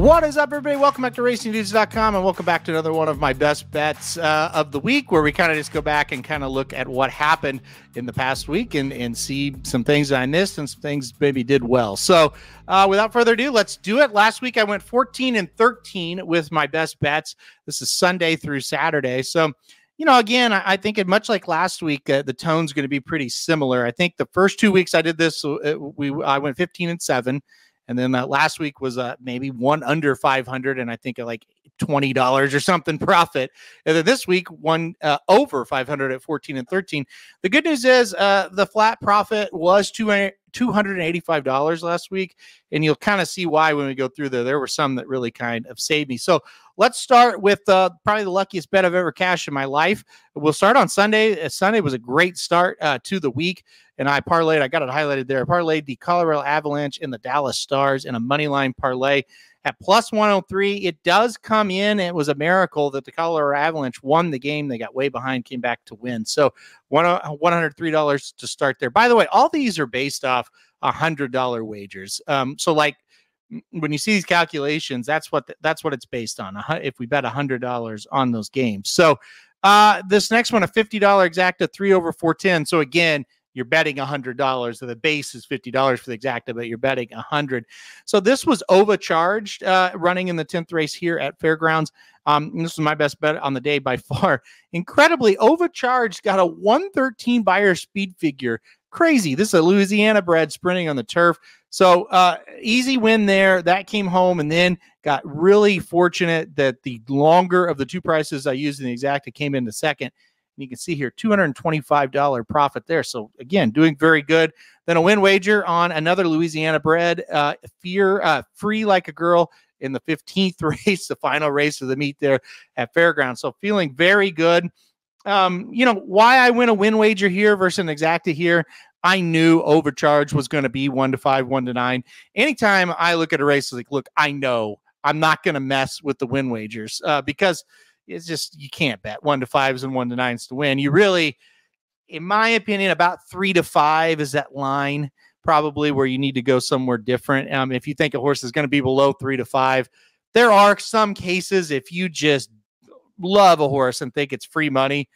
What is up, everybody? Welcome back to RacingDudes.com, and welcome back to another one of my best bets of the week, where we kind of just go back and kind of look at what happened in the past week and see some things that I missed and some things maybe did well. So without further ado, let's do it. Last week I went 14-13 with my best bets. This is Sunday through Saturday. So, you know, again, I think much like last week, the tone's going to be pretty similar. I think the first 2 weeks I did this, I went 15-7. And then last week was maybe one under 500, and I think like $20 or something profit. And then this week, one over 500 at 14-13. The good news is the flat profit was $285 last week, and you'll kind of see why when we go through there. There were some that really kind of saved me. So let's start with probably the luckiest bet I've ever cashed in my life. We'll start on Sunday. Sunday was a great start to the week, and I parlayed. I got it highlighted there. I parlayed the Colorado Avalanche and the Dallas Stars in a money line parlay at plus 103. It does come in. It was a miracle that the Colorado Avalanche won the game. They got way behind, came back to win. So $103 to start there. By the way, all these are based off $100 wagers. So like, when you see these calculations, that's what it's based on. If we bet $100 on those games. So this next one, a $50 exacta, 3 over 410. So again, you're betting $100. So the base is $50 for the exacta, but you're betting $100. So this was overcharged running in the 10th race here at Fairgrounds. This is my best bet on the day by far. Incredibly overcharged, got a 113 buyer speed figure. Crazy. This is a Louisiana bred sprinting on the turf. So easy win there. That came home, and then got really fortunate that the longer of the two prices I used in the exacta came in the second. And you can see here, $225 profit there. So again, doing very good. Then a win wager on another Louisiana bred, Free Like a Girl, in the 15th race, the final race of the meet there at Fairgrounds. So feeling very good. You know, why I win a win wager here versus an exacta here, I knew overcharge was going to be 1-5, 1-9. Anytime I look at a race, like, look, I know I'm not going to mess with the win wagers because it's just, you can't bet 1-5s and 1-9s to win. You really, in my opinion, about 3-5 is that line probably where you need to go somewhere different. If you think a horse is going to be below 3-5, there are some cases if you just love a horse and think it's free money,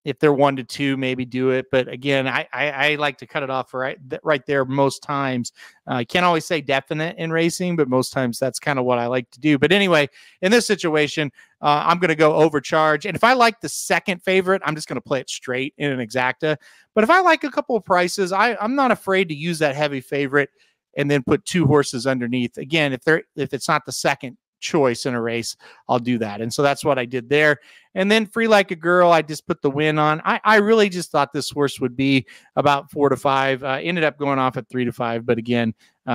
if they're 1-2, maybe do it. But again, I like to cut it off right there most times. I can't always say definite in racing, but most times that's kind of what I like to do. But anyway, in this situation, I'm going to go overcharge. And if I like the second favorite, I'm just going to play it straight in an exacta. But if I like a couple of prices, I'm not afraid to use that heavy favorite and then put two horses underneath. Again, if it's not the second choice in a race, I'll do that. And so that's what I did there. And then Free Like a Girl, I just put the win on. I really just thought this horse would be about 4-5. Ended up going off at 3-5, but again,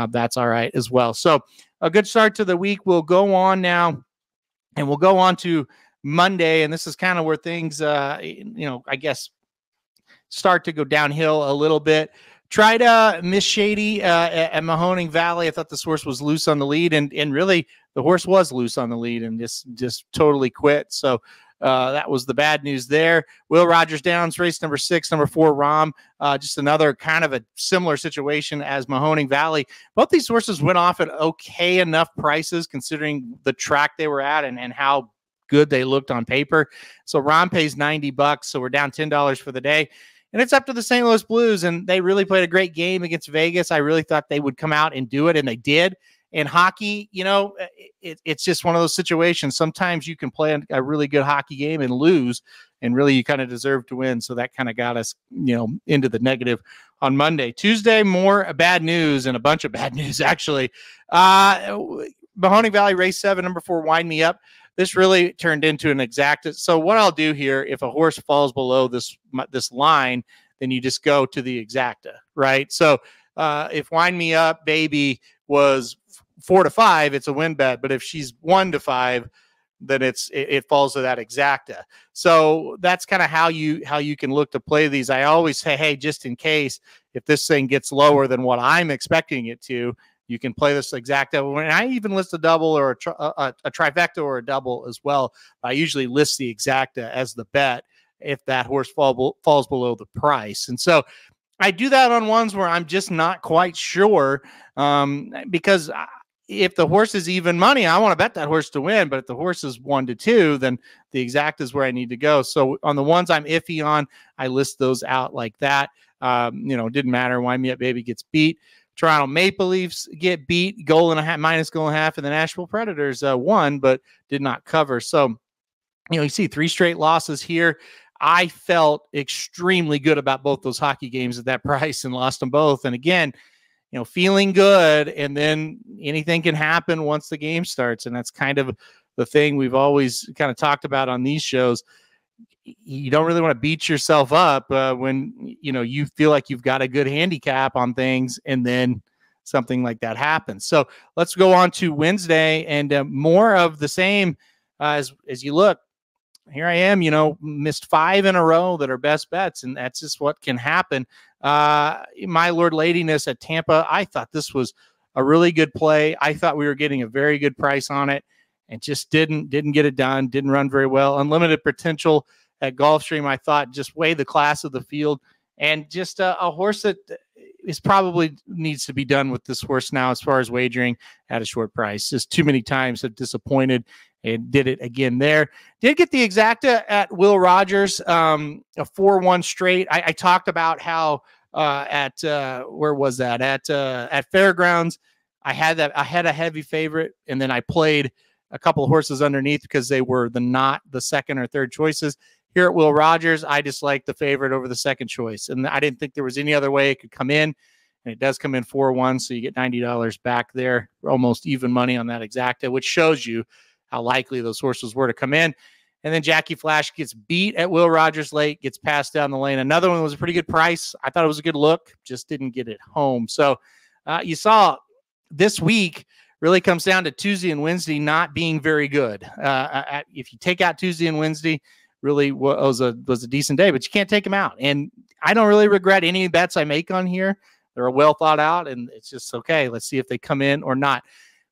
that's all right as well. So a good start to the week. We'll go on now, and we'll go on to Monday. And this is kind of where things, you know, I guess start to go downhill a little bit. Tried Miss Shady at Mahoning Valley. I thought this horse was loose on the lead, and really the horse was loose on the lead and just totally quit. So that was the bad news there. Will Rogers Downs, race number 6, number 4, Rom. Just another kind of a similar situation as Mahoning Valley. Both these horses went off at okay enough prices considering the track they were at and how good they looked on paper. So Rom pays $90, so we're down $10 for the day. And it's up to the St. Louis Blues, and they really played a great game against Vegas. I really thought they would come out and do it, and they did. In hockey, you know, it's just one of those situations. Sometimes you can play a really good hockey game and lose, and really you kind of deserve to win. So that kind of got us, you know, into the negative on Monday. Tuesday, more bad news, and a bunch of bad news, actually. Mahoning Valley, race 7, number 4, Wind Me Up. This really turned into an exacta. So what I'll do here, if a horse falls below this line, then you just go to the exacta, right? So if Wind Me Up, baby, was 4-5, it's a win bet. But if she's 1-5, then it falls to that exacta. So that's kind of how you can look to play these. I always say, hey, just in case, if this thing gets lower than what I'm expecting it to, you can play this exacta. And I even list a double or a trifecta or a double as well. I usually list the exacta as the bet if that horse falls below the price. And so I do that on ones where I'm just not quite sure because if the horse is even money, I want to bet that horse to win. But if the horse is 1-2, then the exact is where I need to go. So on the ones I'm iffy on, I list those out like that. Didn't matter. Why Me Up Baby gets beat. Toronto Maple Leafs get beat, goal and a half, minus goal and a half, and the Nashville Predators won, but did not cover. So, you see 3 straight losses here. I felt extremely good about both those hockey games at that price and lost them both. And again, feeling good, and then anything can happen once the game starts. And that's kind of the thing we've always kind of talked about on these shows. You don't really want to beat yourself up when, you feel like you've got a good handicap on things and then something like that happens. So let's go on to Wednesday and more of the same as you look. Here I am, missed 5 in a row that are best bets, and that's just what can happen. My Lord Ladiness at Tampa, I thought this was a really good play. I thought we were getting a very good price on it, and just didn't get it done, didn't run very well. Unlimited Potential at Gulfstream, I thought just weighed the class of the field, and just a horse that is probably needs to be done with this horse now as far as wagering at a short price. Just too many times have disappointed, and did it again there. Did get the exacta at Will Rogers, a 4-1 straight. I talked about how where was that? At Fairgrounds, I had a heavy favorite, and then I played a couple of horses underneath because they were not the second or third choices. Here at Will Rogers, I just liked the favorite over the second choice, and I didn't think there was any other way it could come in. And it does come in 4-1, so you get $90 back there, almost even money on that exacta, which shows you how likely those horses were to come in. And then Jackie Flash gets beat at Will Rogers late, gets passed down the lane. Another one was a pretty good price. I thought it was a good look, just didn't get it home. So you saw this week really comes down to Tuesday and Wednesday not being very good. If you take out Tuesday and Wednesday, really was a decent day, but you can't take them out. And I don't really regret any bets I make on here. They're well thought out, and it's just, okay, let's see if they come in or not.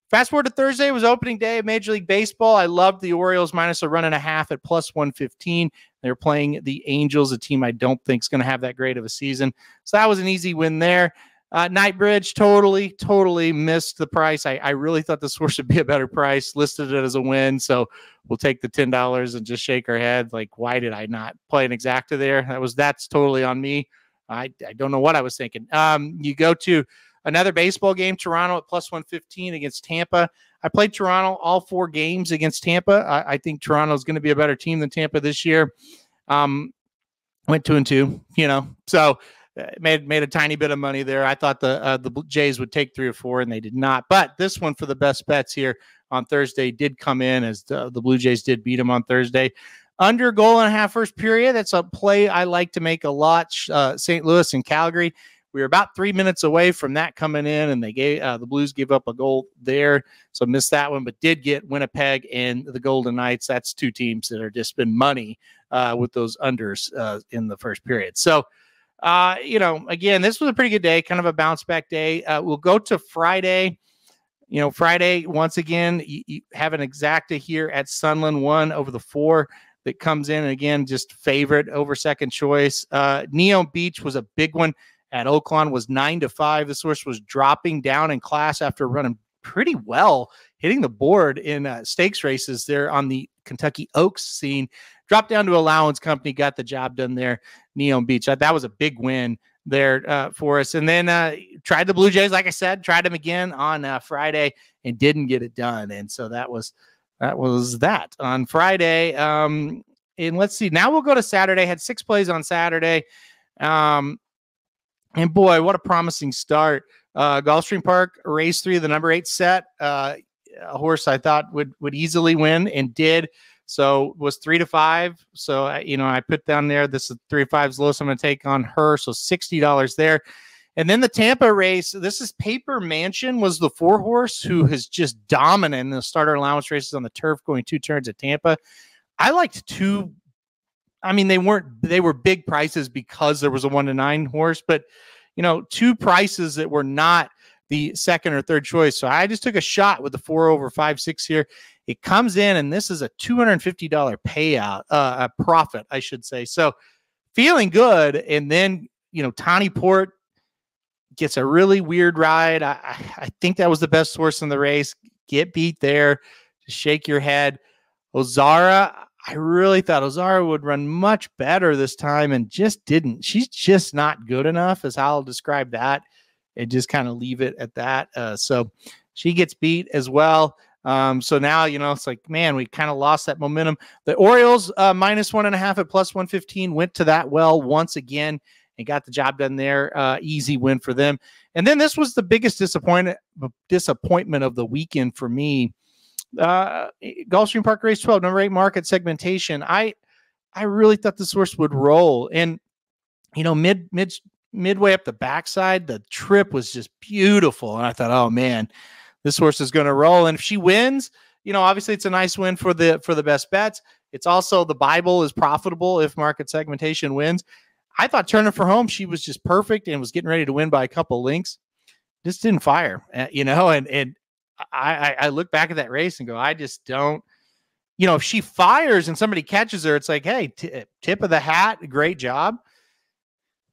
Fast forward to Thursday, was opening day of Major League Baseball. I loved the Orioles minus 1.5 at plus 115. They're playing the Angels, a team I don't think is going to have that great of a season. So that was an easy win there. Nightbridge, totally missed the price. I really thought this horse would be a better price, listed it as a win. So we'll take the $10 and just shake our head. Like, why did I not play an exacta there? That's totally on me. I don't know what I was thinking. You go to another baseball game, Toronto at plus 115 against Tampa. I played Toronto all 4 games against Tampa. I think Toronto is going to be a better team than Tampa this year. Went 2-2, so made a tiny bit of money there. I thought the Jays would take 3 or 4, and they did not. But this one for the best bets here on Thursday did come in, as the Blue Jays did beat them on Thursday. Under goal and a half first period. That's a play I like to make a lot. St. Louis and Calgary. We were about 3 minutes away from that coming in, and they gave the Blues gave up a goal there, so missed that one, but did get Winnipeg and the Golden Knights. That's 2 teams that are just been money with those unders in the first period. So, again, this was a pretty good day, kind of a bounce back day. We'll go to Friday. Friday, once again, you have an exacta here at Sunland, 1 over the 4 that comes in, and again, just favorite over second choice. Neon Beach was a big one. At Oaklawn was 9-5. This horse was dropping down in class after running pretty well, hitting the board in stakes races there on the Kentucky Oaks scene. Dropped down to Allowance Company, got the job done there. Neon Beach. That was a big win there for us. And then tried the Blue Jays, like I said, tried them again on Friday and didn't get it done. And so that was that on Friday. And let's see. Now we'll go to Saturday. Had 6 plays on Saturday. And boy, what a promising start. Gulfstream Park, race 3 of the number 8 set. A horse I thought would easily win, and did. So was 3-5. So, I put down there, this is 3-5's lowest I'm going to take on her. So $60 there. And then the Tampa race, this is Paper Mansion, was the 4 horse who has just dominant in the starter allowance races on the turf, going 2 turns at Tampa. I liked 2. I mean, they were big prices because there was a 1-9 horse, but 2 prices that were not the second or third choice. So I just took a shot with the 4 over 5-6 here. It comes in, and this is a $250 payout, a profit, I should say. So feeling good. And then, Tawny Port, gets a really weird ride. I think that was the best horse in the race. Get beat there. Just shake your head. Ozara, I really thought Ozara would run much better this time and just didn't. She's just not good enough, is how I'll describe that, and just kind of leave it at that. So she gets beat as well. So now, it's like, man, we kind of lost that momentum. The Orioles -1.5 at +115 went to that well once again and got the job done there. Easy win for them. And then this was the biggest disappointment of the weekend for me. Gulfstream Park Race 12, number 8 market segmentation. I really thought this horse would roll. And, midway up the backside, the trip was just beautiful. And I thought, oh man, this horse is going to roll. And if she wins, obviously it's a nice win for the best bets. It's also, the Bible is profitable if market segmentation wins. I thought Turning for Home, she was just perfect and was getting ready to win by a couple links. Just didn't fire, and I look back at that race and go, I just don't, if she fires and somebody catches her, it's like, hey, tip of the hat, great job.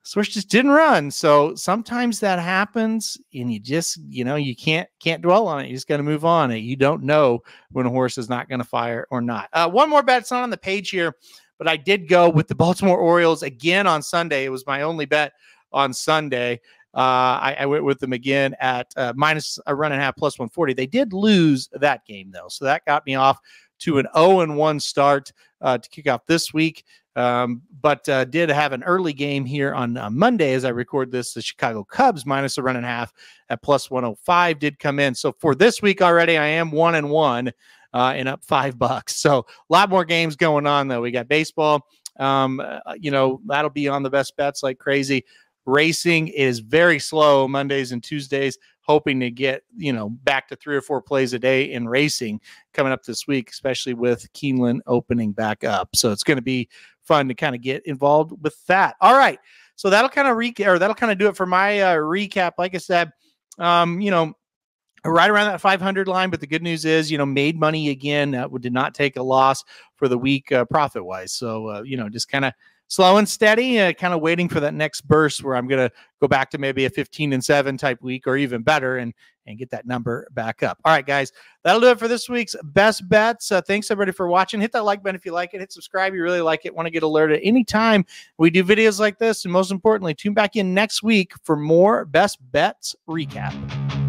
This horse just didn't run. So sometimes that happens, and you just, you can't dwell on it. You just got to move on. You don't know when a horse is not going to fire or not. One more bet. It's not on the page here, but I did go with the Baltimore Orioles again on Sunday. It was my only bet on Sunday. I went with them again at -1.5 +140. They did lose that game, though. So that got me off to an 0-1 start to kick off this week. But did have an early game here on Monday as I record this. The Chicago Cubs -1.5 at +105 did come in. So for this week already, I am 1-1 and up $5. So a lot more games going on, though. We got baseball. That'll be on the best bets like crazy. Racing is very slow Mondays and Tuesdays, hoping to get, back to 3 or 4 plays a day in racing coming up this week, especially with Keeneland opening back up. So it's going to be fun to kind of get involved with that. All right. So that'll kind of do it for my recap. Like I said, right around that 500 line, but the good news is, made money again. Did not take a loss for the week profit wise. So, just kind of slow and steady, kind of waiting for that next burst where I'm going to go back to maybe a 15-7 type week or even better and get that number back up. All right, guys, that'll do it for this week's best bets. Thanks everybody for watching. Hit that like button if you like it. Hit subscribe if you really like it. Want to get alerted anytime we do videos like this. And most importantly, tune back in next week for more best bets recap.